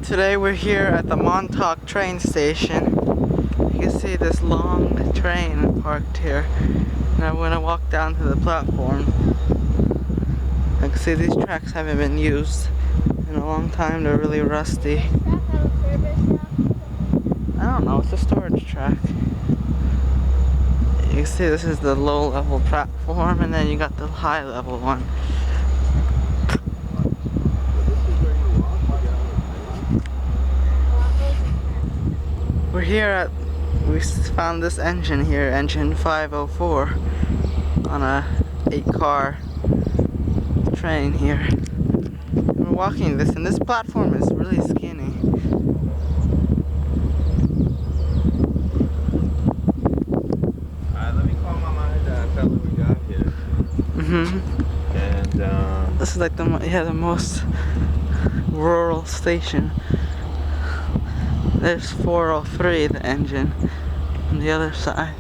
Today we're here at the Montauk train station. You can see this long train parked here. And I'm gonna walk down to the platform. I can see these tracks haven't been used in a long time. They're really rusty. I don't know, it's a storage track. You can see this is the low level platform and then you got the high level one. We're here we found this engine here, engine 504, on a 8-car train here. We're walking this, and this platform is really skinny. Alright, let me call my mind fellow we got here. And this is like the most rural station. There's 403, the engine, on the other side.